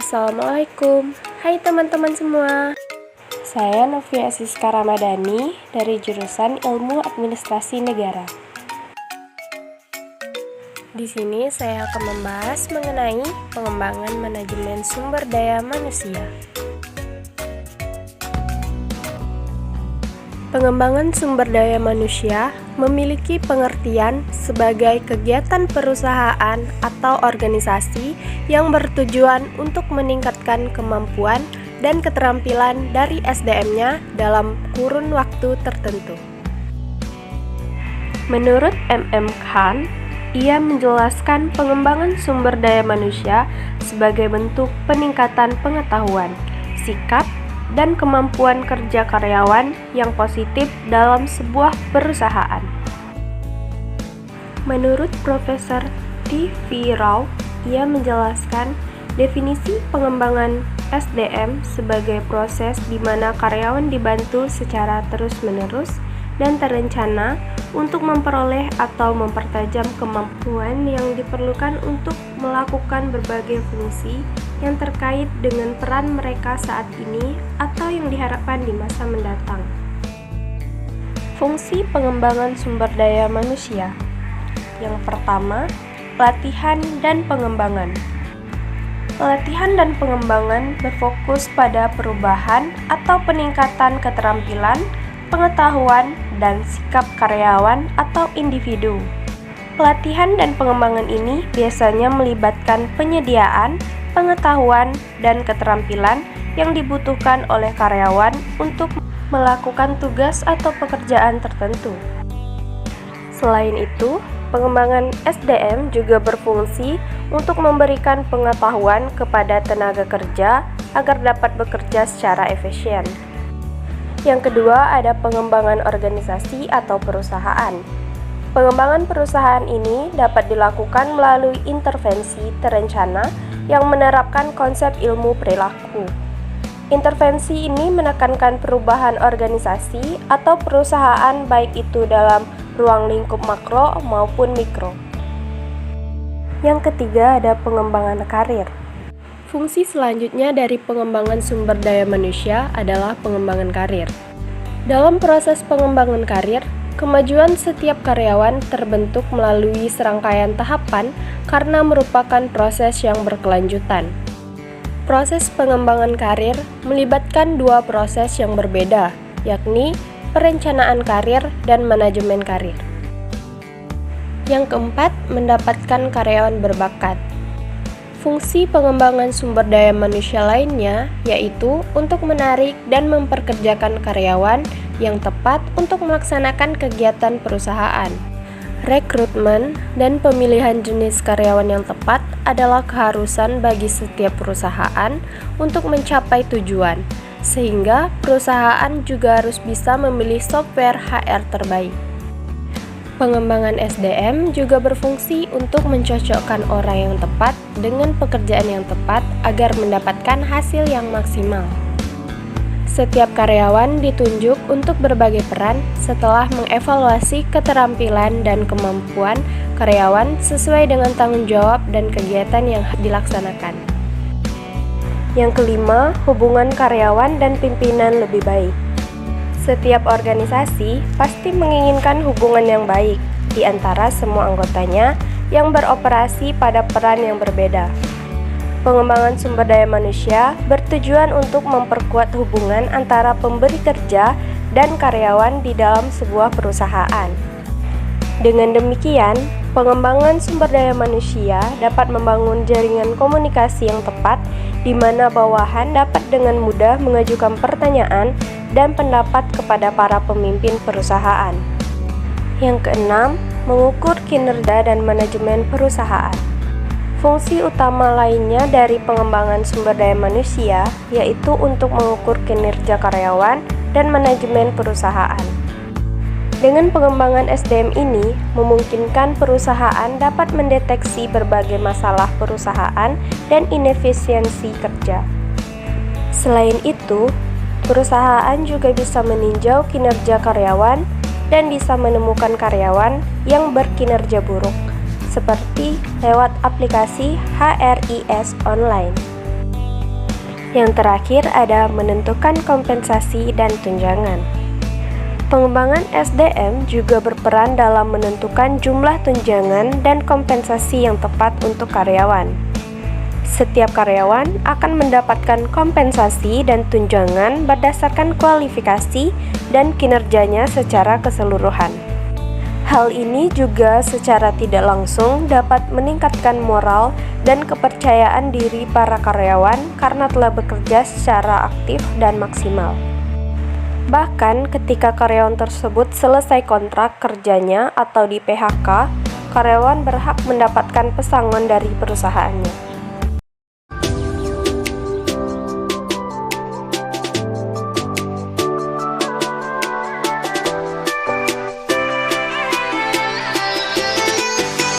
Assalamualaikum, hai teman-teman semua. Saya Novia Siska Ramadhani dari jurusan Ilmu Administrasi Negara. Di sini saya akan membahas mengenai pengembangan manajemen sumber daya manusia. Pengembangan sumber daya manusia memiliki pengertian sebagai kegiatan perusahaan atau organisasi yang bertujuan untuk meningkatkan kemampuan dan keterampilan dari SDM-nya dalam kurun waktu tertentu. Menurut M.M. Khan, ia menjelaskan pengembangan sumber daya manusia sebagai bentuk peningkatan pengetahuan, sikap, dan kemampuan kerja karyawan yang positif dalam sebuah perusahaan. Menurut Profesor T.V. Rao, ia menjelaskan definisi pengembangan SDM sebagai proses di mana karyawan dibantu secara terus-menerus dan terencana untuk memperoleh atau mempertajam kemampuan yang diperlukan untuk melakukan berbagai fungsi yang terkait dengan peran mereka saat ini atau yang diharapkan di masa mendatang. Fungsi pengembangan sumber daya manusia. Yang pertama, pelatihan dan pengembangan. Pelatihan dan pengembangan berfokus pada perubahan atau peningkatan keterampilan, pengetahuan, dan sikap karyawan atau individu. Pelatihan dan pengembangan ini biasanya melibatkan penyediaan, pengetahuan, dan keterampilan yang dibutuhkan oleh karyawan untuk melakukan tugas atau pekerjaan tertentu. Selain itu, pengembangan SDM juga berfungsi untuk memberikan pengetahuan kepada tenaga kerja agar dapat bekerja secara efisien. Yang kedua, ada pengembangan organisasi atau perusahaan. Pengembangan perusahaan ini dapat dilakukan melalui intervensi terencana yang menerapkan konsep ilmu perilaku. Intervensi ini menekankan perubahan organisasi atau perusahaan baik itu dalam ruang lingkup makro maupun mikro. Yang ketiga, ada pengembangan karir. Fungsi selanjutnya dari pengembangan sumber daya manusia adalah pengembangan karir. Dalam proses pengembangan karir, kemajuan setiap karyawan terbentuk melalui serangkaian tahapan karena merupakan proses yang berkelanjutan. Proses pengembangan karir melibatkan dua proses yang berbeda, yakni perencanaan karir dan manajemen karir. Yang keempat, mendapatkan karyawan berbakat. Fungsi pengembangan sumber daya manusia lainnya yaitu untuk menarik dan memperkerjakan karyawan yang tepat untuk melaksanakan kegiatan perusahaan. Rekrutmen dan pemilihan jenis karyawan yang tepat adalah keharusan bagi setiap perusahaan untuk mencapai tujuan, sehingga perusahaan juga harus bisa memilih software HR terbaik. Pengembangan SDM juga berfungsi untuk mencocokkan orang yang tepat dengan pekerjaan yang tepat agar mendapatkan hasil yang maksimal. Setiap karyawan ditunjuk untuk berbagai peran setelah mengevaluasi keterampilan dan kemampuan karyawan sesuai dengan tanggung jawab dan kegiatan yang dilaksanakan. Yang kelima, hubungan karyawan dan pimpinan lebih baik. Setiap organisasi pasti menginginkan hubungan yang baik di antara semua anggotanya yang beroperasi pada peran yang berbeda. Pengembangan sumber daya manusia bertujuan untuk memperkuat hubungan antara pemberi kerja dan karyawan di dalam sebuah perusahaan. Dengan demikian, pengembangan sumber daya manusia dapat membangun jaringan komunikasi yang tepat di mana bawahan dapat dengan mudah mengajukan pertanyaan dan pendapat kepada para pemimpin perusahaan. Yang keenam, mengukur kinerja dan manajemen perusahaan. Fungsi utama lainnya dari pengembangan sumber daya manusia yaitu untuk mengukur kinerja karyawan dan manajemen perusahaan. Dengan pengembangan SDM ini, memungkinkan perusahaan dapat mendeteksi berbagai masalah perusahaan dan inefisiensi kerja. Selain itu, perusahaan juga bisa meninjau kinerja karyawan dan bisa menemukan karyawan yang berkinerja buruk, seperti lewat aplikasi HRIS online. Yang terakhir ada menentukan kompensasi dan tunjangan. Pengembangan SDM juga berperan dalam menentukan jumlah tunjangan dan kompensasi yang tepat untuk karyawan. Setiap karyawan akan mendapatkan kompensasi dan tunjangan berdasarkan kualifikasi dan kinerjanya secara keseluruhan. Hal ini juga secara tidak langsung dapat meningkatkan moral dan kepercayaan diri para karyawan karena telah bekerja secara aktif dan maksimal. Bahkan ketika karyawan tersebut selesai kontrak kerjanya atau di PHK, karyawan berhak mendapatkan pesangon dari perusahaannya.